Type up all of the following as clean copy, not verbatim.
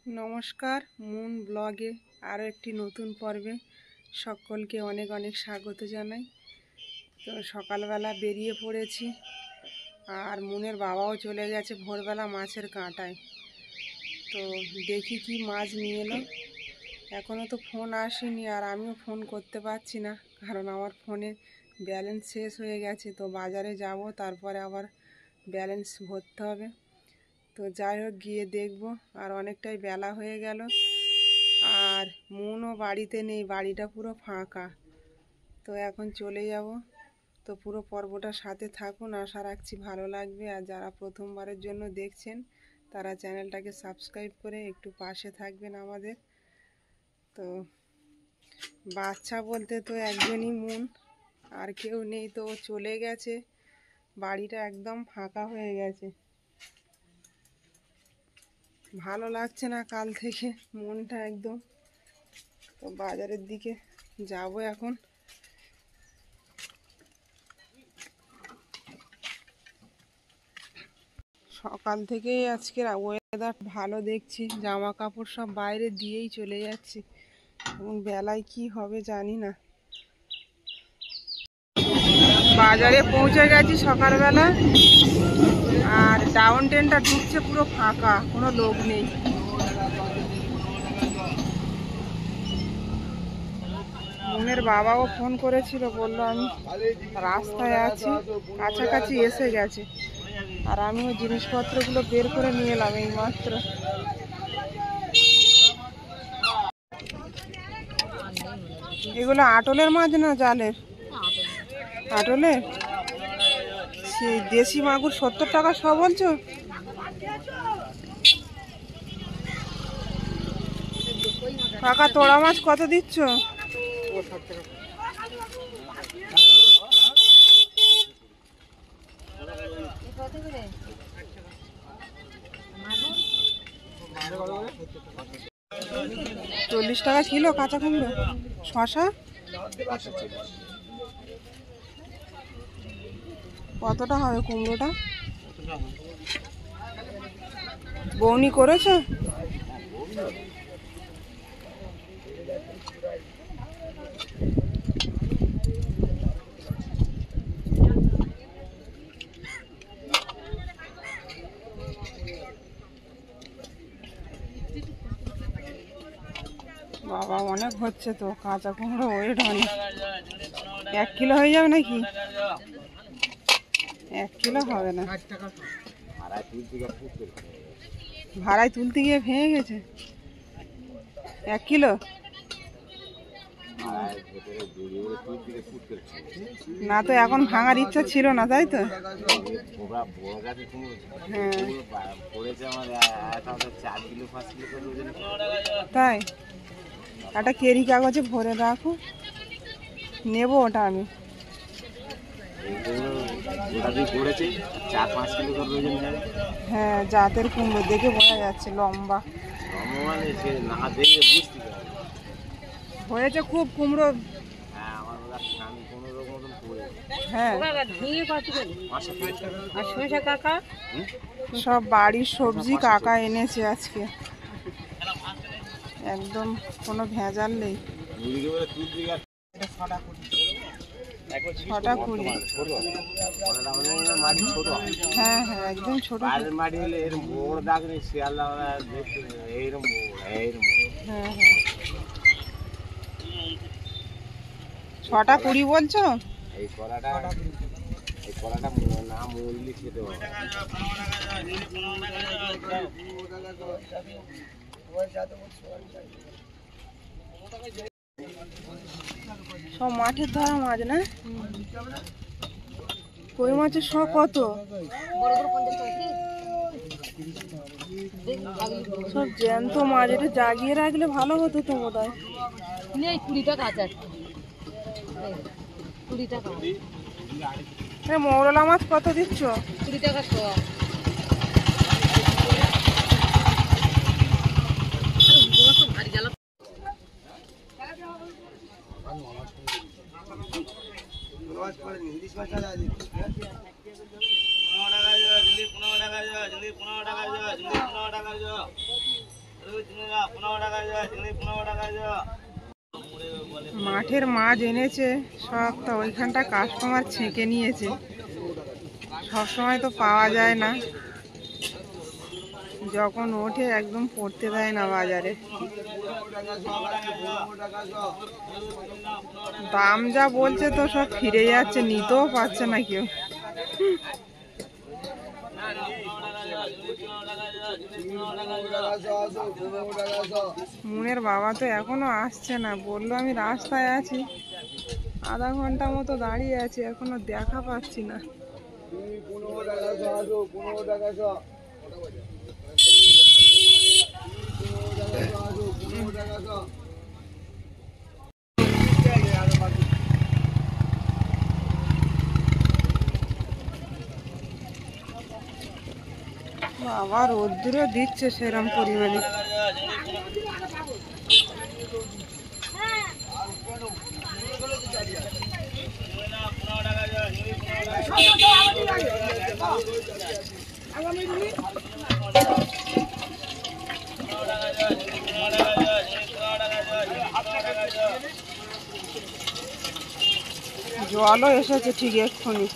নমস্কার, মুন ব্লগে আরও একটি নতুন পর্বে সকলকে অনেক অনেক স্বাগত জানাই। তো সকালবেলা বেরিয়ে পড়েছি, আর মুনের বাবাও চলে গেছে ভোরবেলা মাছের কাঁটায়। তো দেখি কি মাছ নিয়ে এলো। এখনও তো ফোন আসেনি, আর আমিও ফোন করতে পারছি না, কারণ আমার ফোনে ব্যালেন্স শেষ হয়ে গেছে। তো বাজারে যাব, তারপরে আবার ব্যালেন্স ভরতে হবে। তো যাই হোক, গিয়ে দেখব। আর অনেকটাই বেলা হয়ে গেল, আর মুনও বাড়িতে নেই, বাড়িটা পুরো ফাঁকা। তো এখন চলে যাব। তো পুরো পর্বটার সাথে থাকুন, আশা রাখছি ভালো লাগবে। আর যারা প্রথমবারের জন্য দেখছেন, তারা চ্যানেলটাকে সাবস্ক্রাইব করে একটু পাশে থাকবেন আমাদের। তো বাচ্চা বলতে তো একজনই মুন, আর কেউ নেই। তো চলে গেছে, বাড়িটা একদম ফাঁকা হয়ে গেছে। ভালো লাগছে না কাল থেকে, মনটা একদম। তো বাজারের দিকে যাব এখন। সকাল থেকেই আজকের ওয়েদার ভালো দেখছি, জামা কাপড় সব বাইরে দিয়েই চলে যাচ্ছি। এবং বেলায় কি হবে জানি না। বাজারে পৌঁছে গেছি সকালবেলা, আর ডাউন ট্রেনটা ঢুকছে পুরো ফাঁকা, কোনো লোক নেই। মুনের বাবাও ফোন করেছিল, বললো আমি রাস্তায় আছি, কাছাকাছি এসে গেছে। আর আমিও জিনিসপত্রগুলো বের করে নিয়ে এলাম এই মাত্র। এগুলো আটলের মাছ না জালের? আটলের। সেই দেশি মাগুর 70 টাকা শ বলছো? কাকা তোড়া মাছ কত দিচ্ছ? 40 টাকা কিলো কাঁচা কুমড়ো। শশা কতটা হবে কুমড়োটা? বৌনি করেছো? বাবা অনেক হচ্ছে তো, কাঁচা কুমড়ো ওয়েট অনেক। 1 কিলো হয়ে যাবে নাকি? 1 কিলো হবে না, ভাড়ায় তুলতে গিয়ে ভেঙে গেছে। 1 কিলো না তো, এখন ভাঙার ইচ্ছা ছিল না, তাই তো? হ্যাঁ তাই, একটা কেরি কাগজে ভরে রাখো, নেব ওটা আমি। হ্যাঁ জাতের কুমড়ো দেখে বোঝা যাচ্ছে, লম্বা হয়েছে খুব কুমড়ো। হ্যাঁ সব বাড়ির সবজি কাকা এনেছে আজকে, একদম কোনো ভেজাল নেই। 6টা 20। হ্যাঁ হ্যাঁ একদম ছোট। হ্যাঁ হ্যাঁ 6টা 20 বলছো? এই কলাটা না মরলে খেতে হবে। সব মাঠের ধরা মাছ না? কই মাছের শ কত? সব জ্যান্ত মাছ, এটা জাগিয়ে রাখলে ভালো হতো তো বোধ হয়। 20 টাকা আছে। 20 টাকা। মৌরলা মাছ কত দিচ্ছ? 20 টাকা শ। মাঠের মাছ এনেছে সব, তো ওইখানটা কাস্টমার ছেঁকে নিয়েছে। সবসময় তো পাওয়া যায় না, যখন ওঠে একদম পড়তে দেয় না বাজারে। দাম যা বলছে তো সব ফিরে যাচ্ছে, নিতেও পারছে না কেউ। মুনের বাবা তো এখনো আসছে না, বললো আমি রাস্তায় আছি, আধা ঘন্টা মতো দাঁড়িয়ে আছি, এখনো দেখা পাচ্ছি না। বাবা রোদ্দুরও দিচ্ছে সেরকম পরিমাণে। জলও এসেছে ঠিক এক্ষুনি।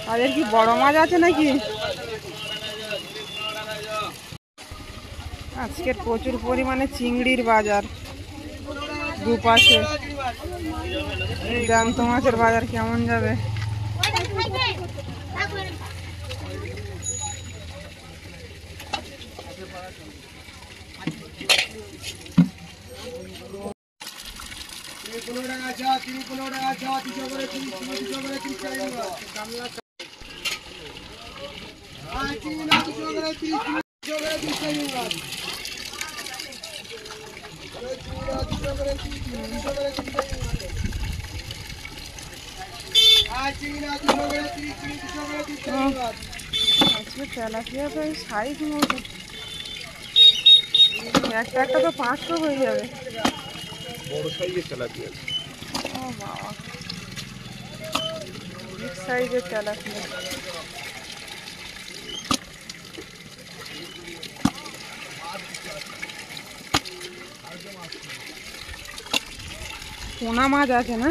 তাদের কি বড় মাছ আছে নাকি? আজকের প্রচুর পরিমাণে চিংড়ির বাজার দুপাশে। জ্যান্ত মাছের বাজার কেমন যাবে? তেলাপিয়া তো সাইজ মতো একটা একটা তো 500 হয়ে যাবে। বড় সাইজের তেলাপিয়া। ও বাবা, বিগ সাইজের তেলাপিয়া। পোনা মাছ আছে না?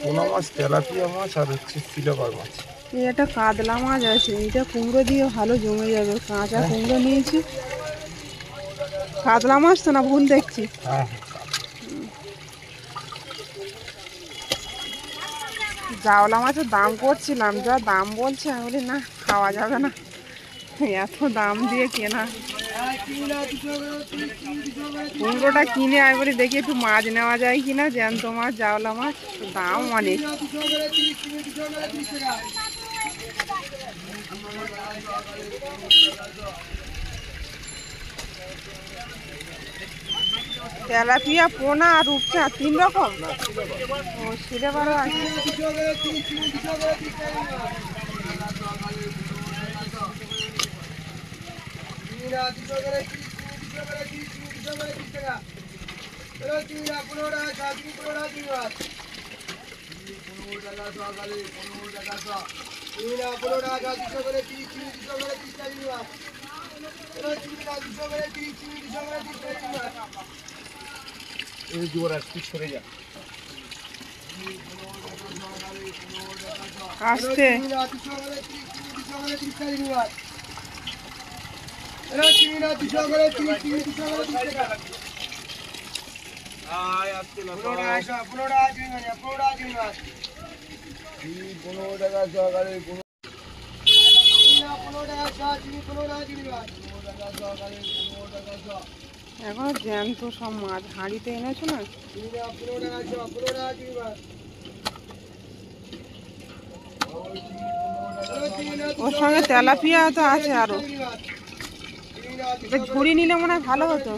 পোনা মাছ, তেলাপিয়া মাছ আর হচ্ছে সিলভার মাছ। এটা কাতলা মাছ আছে, এটা কুমড়ো দিয়ে ভালো জমে যাবে। কাঁচা কুমড়ো নিয়েছি। কাতলা মাছ তো না, ভুল দেখছি? জাওলা মাছের দাম করছিলাম, যা দাম বলছে আমি বলি না, খাওয়া যাবে না, এত দাম দিয়ে কেনা। কুমড়োটা কিনে আমি বলি দেখি একটু মাছ নেওয়া যায় কিনা, জ্যান্ত মাছ, জাওলা মাছ, দাম অনেক। তেলাপিয়া, পোনা আর রূপচা 3 রকম। ও সিলেবারও আছে। আসতে এখন জ্যান্ত সব মাছ হাঁড়িতে এনেছো না? ওর সঙ্গে তেলাপিয়া তো আছে আরো। ঝুড়ি নিলে মনে হয় ভালো হতো।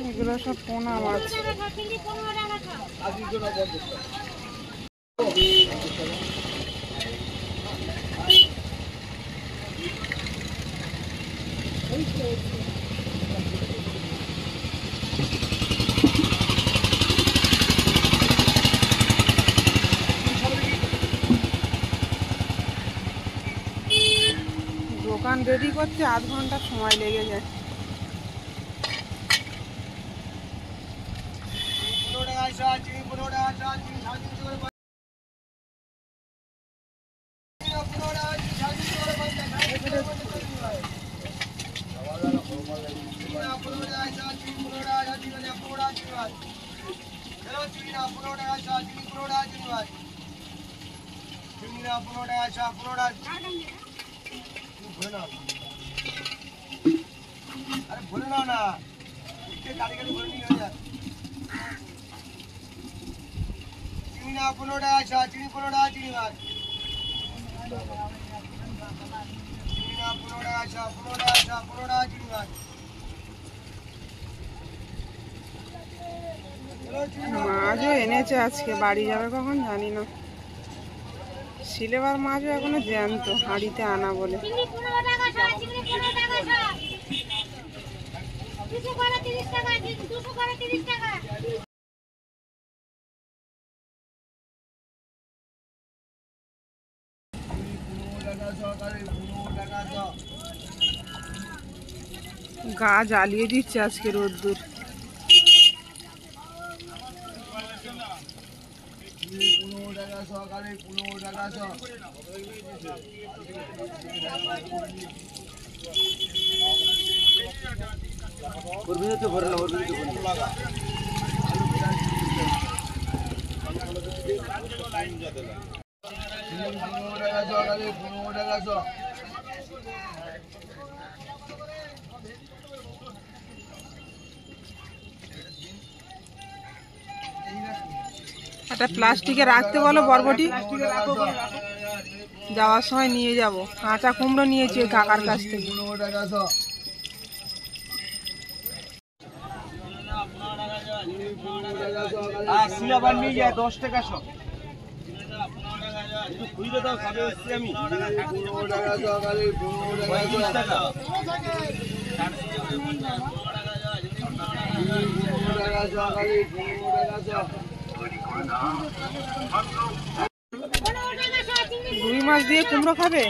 এগুলো সব পোনা মাছ। দোকান রেডি করতে আধ ঘন্টা সময় লেগে যায়। अरे भूल ना ना गाड़ी गाड़ी भूल नहीं हो जाए चिनी ना पुनोड़ा अच्छा चिनी पुनोड़ा चिनी बात चिनी ना पुनोड़ा अच्छा पुनोड़ा चिनी बात মাছও এনেছে আজকে, বাড়ি যাবে কখন জানি না। সিলেবার মাছও এখনো জ্যান্ত, হাঁড়িতে আনা বলে। গা জ্বালিয়ে দিচ্ছে আজকে রোদ্দুর। একটা প্লাস্টিকে রাখতে বলো বরবটি, যাওয়ার সময় নিয়ে যাব। কাঁচা কুমড়ো নিয়েছি ওই কাকার কাছ থেকে। সিলাবার নিয়ে যায় 10 টাকা সব খুঁজে দাও খাবে হচ্ছে আমি 15 টাকা সকালে 15 টাকা 15 টাকা সকালে 15 টাকা রুই মাছ দিয়ে কুমড়ো খাবে?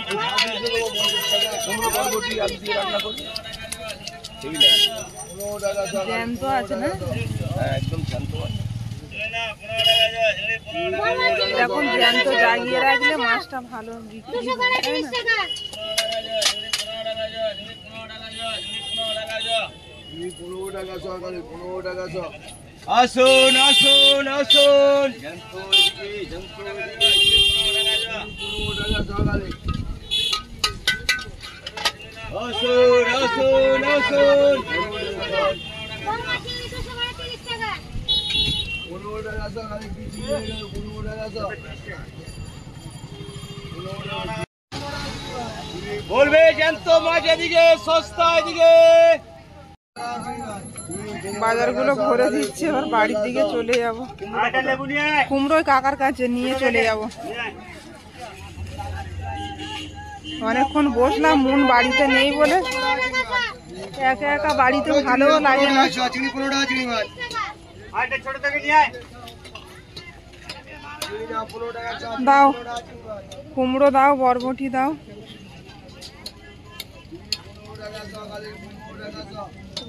কুমড়ো বরবটি আলু দিয়ে রান্না করবে জ্যান্ত আছে না? একদম জ্যান্ত আছে। এরকম জ্যান্ত জাগিয়ে রাখলে মাছটা ভালো বিক্রি হয়, তাই না? আসুন আসুন আসুন আসুন আসুন আসুন বলবে জ্যান্ত মাছ এদিকে সস্তা এদিকে। বাজারগুলো ভরে দিচ্ছে, এবার বাড়ির দিকে চলে যাব। কুমড়োই কাকার কাছে নিয়ে চলে যাব। অনেকক্ষণ বসলাম, মন বাড়িতে নেই বলে। একা একা বাড়িতে ভালোও লাগে না। দাও কুমড়ো, দাও বরবটি, দাও।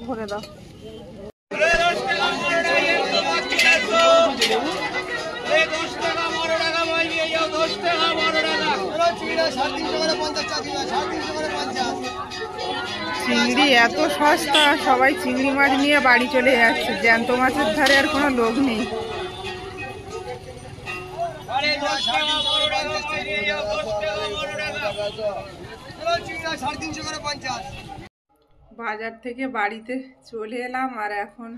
ভরে দাও। চিংড়ি এত সস্তা, সবাই চিংড়ি মাছ নিয়ে বাড়ি চলে যাচ্ছে। জ্যান্ত মাছের ধারে আর কোনো লোক নেই। বাজার থেকে বাড়িতে চলে এলাম, আর এখন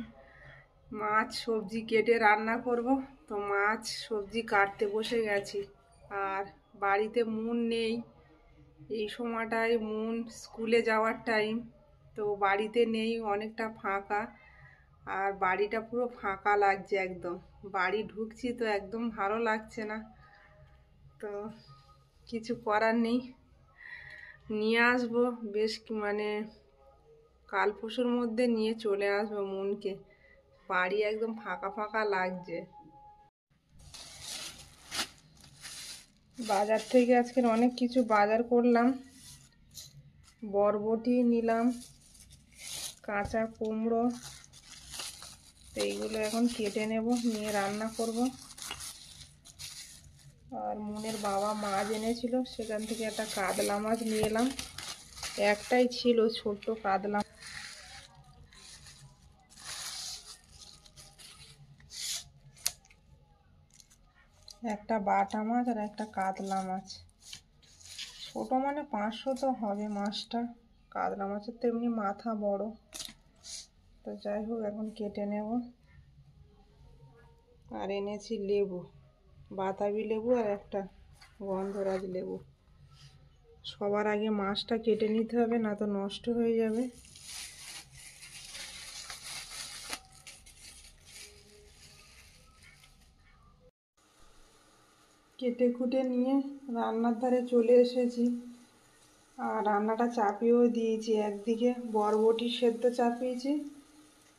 মাছ সবজি কেটে রান্না করব, তো মাছ সবজি কাটতে বসে গেছি। আর বাড়িতে মুন নেই, এই সময়টায় মুন স্কুলে যাওয়ার টাইম, তো বাড়িতে নেই, অনেকটা ফাঁকা। আর বাড়িটা পুরো ফাঁকা লাগছে একদম। বাড়ি ঢুকছি তো একদম ভালো লাগছে না, তো কিছু করার নেই। নিয়ে আসবো বেশ মানে কাল পরশুর মধ্যে নিয়ে চলে আসবো মুনকে। বাড়ি একদম ফাঁকা ফাঁকা লাগছে। বাজার থেকে আজকের অনেক কিছু বাজার করলাম। বরবটি নিলাম, কাঁচা কুমড়ো, এইগুলো এখন কেটে নেব, নিয়ে রান্না করব। আর মুনের বাবা মাছ এনেছিল, সেখান থেকে একটা কাতলা মাছ নিয়ে এলাম। একটাই ছিল ছোট্ট কাতলা। একটা বাটা মাছ আর একটা কাতলা মাছ। ছোট মানে 500 তো হবে মাছটা। কাতলা মাছের তো এমনি মাথা বড়। তো যাই হোক, এখন কেটে নেব। আর এনেছি লেবু, বাতাবি লেবু আর একটা গন্ধরাজ লেবু। সবার আগে মাছটা কেটে নিতে হবে, না তো নষ্ট হয়ে যাবে। কেটে কুটে নিয়ে রান্নার ধারে চলে এসেছি। আর রান্নাটা চাপিয়েও দিয়েছি। একদিকে বরবটি সেদ্ধ চাপিয়েছি।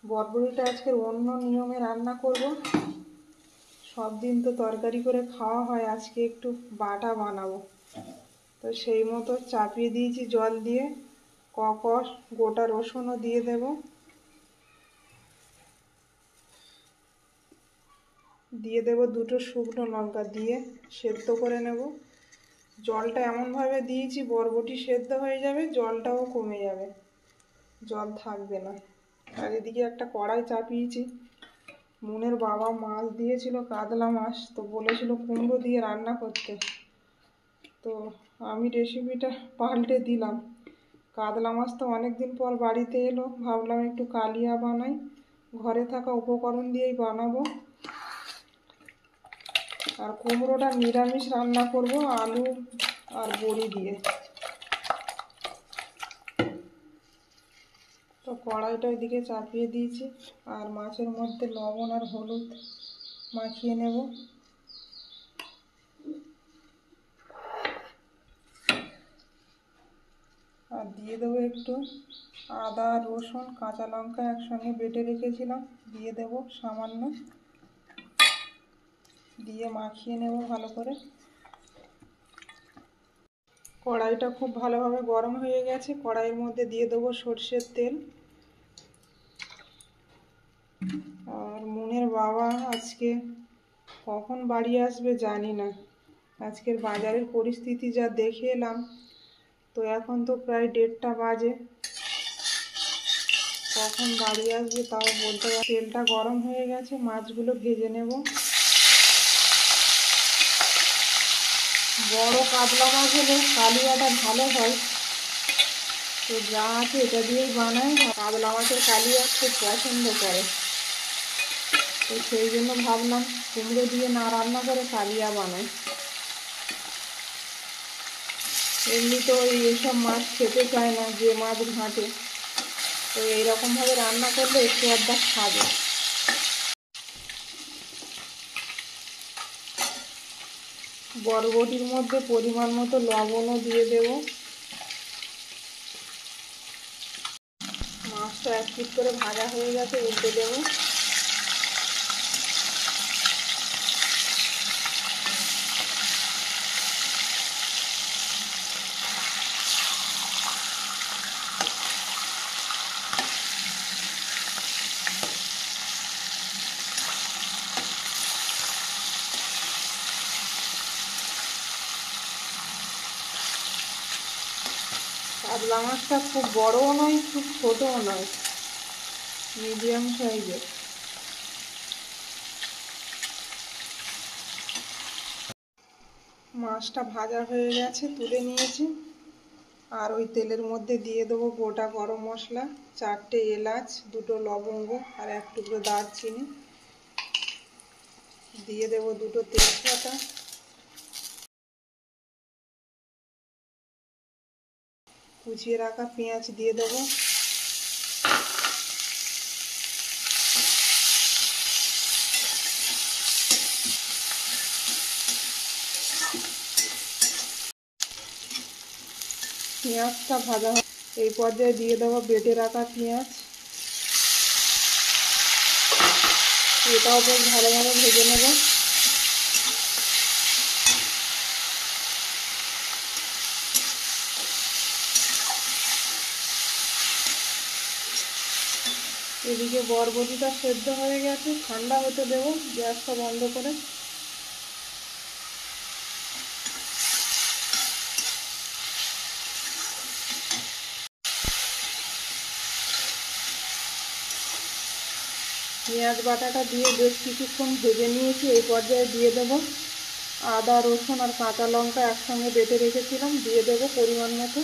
বরবটিটা আজকের অন্য নিয়মে রান্না করব। সব দিন তো তরকারি করে খাওয়া হয়, আজকে একটু বাটা বানাবো। তো সেই মতো চাপিয়ে দিয়েছি জল দিয়ে। ককর গোটা রসুনও দিয়ে দেব। দিয়ে দেব 2টো শুকনো লঙ্কা, দিয়ে সেদ্ধ করে নেব। জলটা এমনভাবে দিয়েছি বরবটি সেদ্ধ হয়ে যাবে, জলটাও কমে যাবে, জল থাকবে না। আর এদিকে একটা কড়াই চাপিয়েছি। মুনের বাবা মাছ দিয়েছিল, কাতলা মাছ, তো বলেছিল কুমড়ো দিয়ে রান্না করতে। তো আমি রেসিপিটা পাল্টে দিলাম। কাতলা মাছ তো অনেকদিন পর বাড়িতে এলো, ভাবলাম একটু কালিয়া বানাই। ঘরে থাকা উপকরণ দিয়েই বানাবো। আর কুমড়োটা নিরামিষ রান্না করব, আলু আর বড়ি দিয়ে। তো কড়াইটা ওইদিকে চাপিয়ে দিয়েছি। আর মাছের মধ্যে লবণ আর হলুদ মাখিয়ে নেব। আর দিয়ে দেবো একটু আদা, রসুন, কাঁচা লঙ্কা একসঙ্গে বেটে রেখেছিলাম, দিয়ে দেব সামান্য। দিয়ে মাখিয়ে নেব ভালো করে। কড়াইটা খুব ভালোভাবে গরম হয়ে গেছে। কড়াইয়ের মধ্যে দিয়ে দেবো সর্ষের তেল। আর মুনের বাবা আজকে কখন বাড়ি আসবে জানি না। আজকের বাজারের পরিস্থিতি যা দেখে এলাম, তো এখন তো প্রায় 1:30 বাজে। কখন বাড়ি আসবে তাও বলতে পারছি। তেলটা গরম হয়ে গেছে, মাছগুলো ভেজে নেব। বড় কাতলা মাছ হলে কালিয়াটা ভালো হয়, তো যা আছে এটা দিয়েই বানাই। কাতলা মাছের কালিয়া খুব পছন্দ করে, তো সেই জন্য ভাবলাম কুমড়ো দিয়ে না রান্না করে কালিয়া বানাই। এমনি তো এইসব মাছ খেতে চায় না যে মাছ ঘাটে, তো এইরকমভাবে রান্না করলে একটু আধটা খাবে। বরবটির মধ্যে পরিমাণ মতো লবণও দিয়ে দেব। মাছটা এক পিট করে ভাজা হয়ে গেছে, উল্টে দেব। কাতলা মাছটা খুব বড়ও নয়, খুব ছোটও নয়, মিডিয়াম সাইজের। মাছটা ভাজা হয়ে গেছে, তুলে নিয়েছি। আর ওই তেলের মধ্যে দিয়ে দেবো গোটা গরম মশলা, 4টে এলাচ, 2টো লবঙ্গ আর 1 টুকরো দারচিনি, দিয়ে দেবো 2টো তেজপাতা, কুচিয়ে রাখা পেঁয়াজ দিয়ে দেবো, পেঁয়াজটা ভাজা এই পর্যায়ে দিয়ে দেবো বেটে রাখা পেঁয়াজ, এটাও বেশ ভালোভাবে ভেজে নেব। এদিকে বরবটিটা সেদ্ধ হয়ে গেছে, ঠান্ডা হতে দেবো গ্যাসটা বন্ধ করে। পেঁয়াজ বাটাটা দিয়ে বেশ কিছুক্ষণ ভেজে নিয়েছি। এই পর্যায়ে দিয়ে দেবো আদা, রসুন আর কাঁচা লঙ্কা একসঙ্গে বেটে রেখেছিলাম, দিয়ে দেবো পরিমাণ মতো।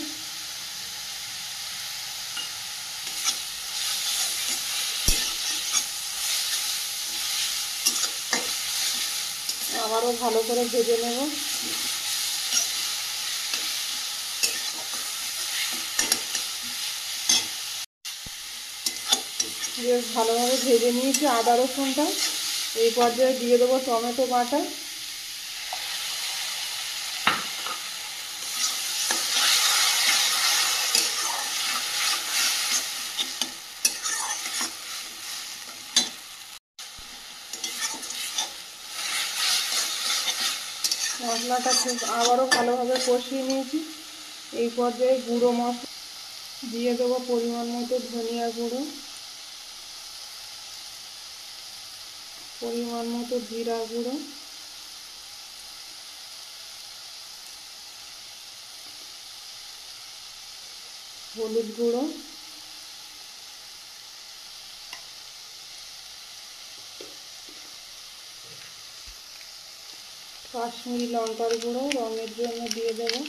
আবারও ভালো করে ভেজে নেব। বেশ ভালোভাবে ভেজে নিয়েছি আদা রসুনটা। এই পর্যায়ে দিয়ে দেবো টমেটো বাটা, মশলাটা খুব আবারও ভালোভাবে কষিয়ে নিয়েছি। এই পর্যায়ে গুঁড়ো মশলা দিয়ে দেবো পরিমাণ মতো ধনিয়া গুঁড়ো, পরিমাণ মতো জিরা গুঁড়ো, হলুদ গুঁড়ো, কাশ্মীরি লঙ্কার গুঁড়ো রঙের জন্য দিয়ে দেবো,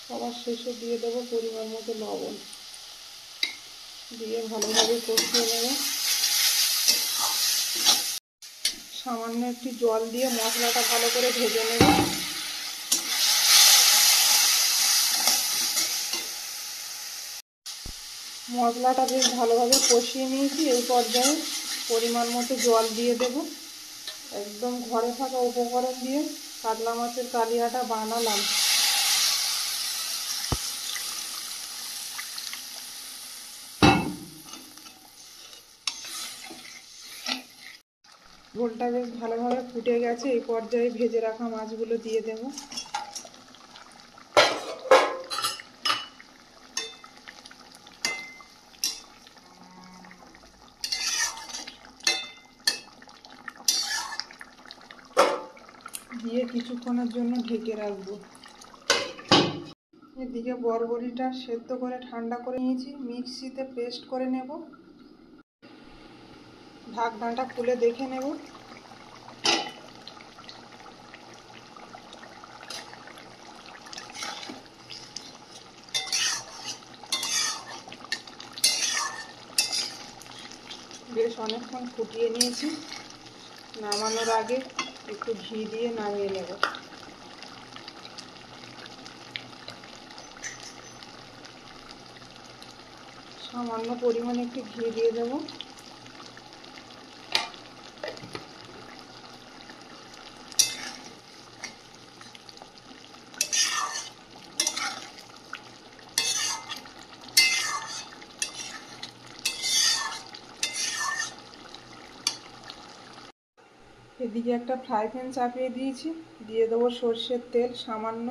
সবার শেষে দিয়ে দেবো পরিমাণ মতো লবণ, দিয়ে ভালোভাবে কষিয়ে নেব। সামান্য একটু জল দিয়ে মশলাটা ভালো করে ভেজে নেব। মশলাটা বেশ ভালোভাবে কষিয়ে নিয়েছি। এই পর্যায়ে পরিমাণ মতো জল দিয়ে দেব। একদম ঘরে থাকা উপকরণ দিয়ে কাতলা মাছের কালিয়াটা বানালাম। ঝোলটা বেশ ভালোভাবে ফুটে গেছে। এই পর্যায়ে ভেজে রাখা মাছগুলো দিয়ে দেব। দিয়ে কিছুক্ষণের জন্য ঢেকে রাখবো। এদিকে বরবটিটা সেদ্ধ করে ঠান্ডা করে নিয়েছি, মিক্সিতে পেস্ট করে নেব। ঢাকনাটা খুলে দেখে নেব। বেশ অনেকক্ষণ ফুটিয়ে নিয়েছি। নামানোর আগে একটু ঘি দিয়ে নামিয়ে নেব। সামান্য পরিমাণে একটু ঘি দিয়ে দেব। এদিকে একটা ফ্রাই প্যান চাপিয়ে দিয়েছি, দিয়ে দেবো সর্ষের তেল সামান্য,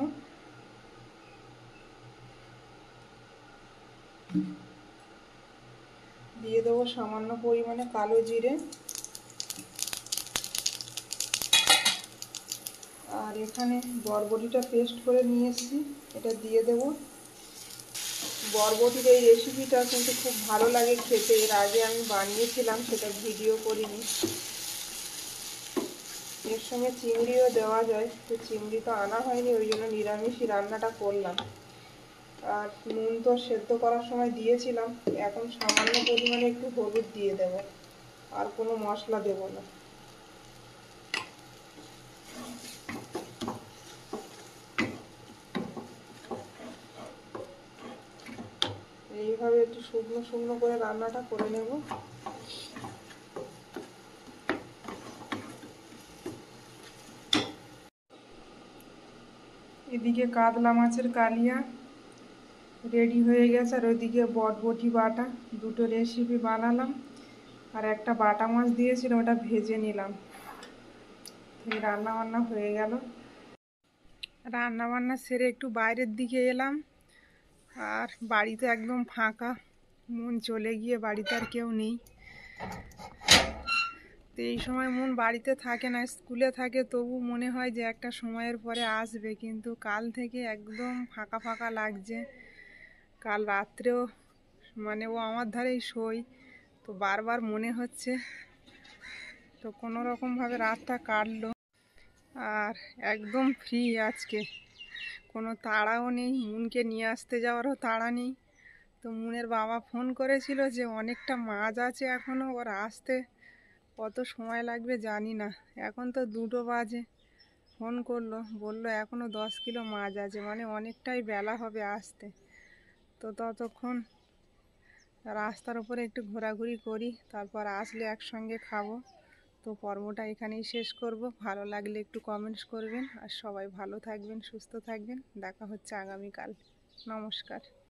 দিয়ে দেবো সামান্য পরিমাণে কালো জিরে, আর এখানে বরবটিটা পেস্ট করে নিয়ে এসেছি, এটা দিয়ে দেবো। বরবটির এই রেসিপিটা কিন্তু খুব ভালো লাগে খেতে। এর আগে আমি বানিয়েছিলাম, সেটা ভিডিও করিনি। এর সঙ্গে চিংড়িও দেওয়া যায়, তো চিংড়ি তো আনা হয়নি, ওই জন্য নিরামিষই রান্নাটা করলাম। আর নুন তো সেদ্ধ করার সময় দিয়েছিলাম, এখন সামান্য পরিমাণে একটু হলুদ দিয়ে দেব, আর কোনো মশলা দেব না। এইভাবে একটু শুকনো শুকনো করে রান্নাটা করে নেব। এদিকে কাতলা মাছের কালিয়া রেডি হয়ে গেছে, আর ওইদিকে বটবটি বাটা, দুটো রেসিপি বানালাম। আর একটা বাটা মাছ দিয়েছিল, ওটা ভেজে নিলাম। এই রান্না বান্না হয়ে গেল। রান্না বান্না সেরে একটু বাইরের দিকে এলাম, আর বাড়িতে একদম ফাঁকা, মন চলে গিয়ে বাড়িতে আর কেউ নেই। তো এই সময় মন বাড়িতে থাকে না, স্কুলে থাকে, তবু মনে হয় যে একটা সময়ের পরে আসবে, কিন্তু কাল থেকে একদম ফাঁকা ফাঁকা লাগছে। কাল রাত্রেও মানে ও আমার ধারেই শোয়, তো বারবার মনে হচ্ছে। তো কোনো রকমভাবে রাতটা কাটলো, আর একদম ফ্রি আজকে, কোনো তাড়াও নেই, মুনকে নিয়ে আসতে যাওয়ারও তাড়া নেই। তো মুনের বাবা ফোন করেছিল যে অনেকটা মাছ আছে এখনও, ওর আসতে কত সময় লাগবে জানি না। এখন তো 2টো বাজে, ফোন করলো, বললো এখনও 10 কিলো মাছ আছে, মানে অনেকটাই বেলা হবে আসতে। তো ততক্ষণ রাস্তার উপরে একটু ঘোরাঘুরি করি, তারপর আসলে একসঙ্গে খাবো। তো পর্বটা এখানেই শেষ করব। ভালো লাগলে একটু কমেন্টস করবেন, আর সবাই ভালো থাকবেন, সুস্থ থাকবেন। দেখা হচ্ছে আগামীকাল। নমস্কার।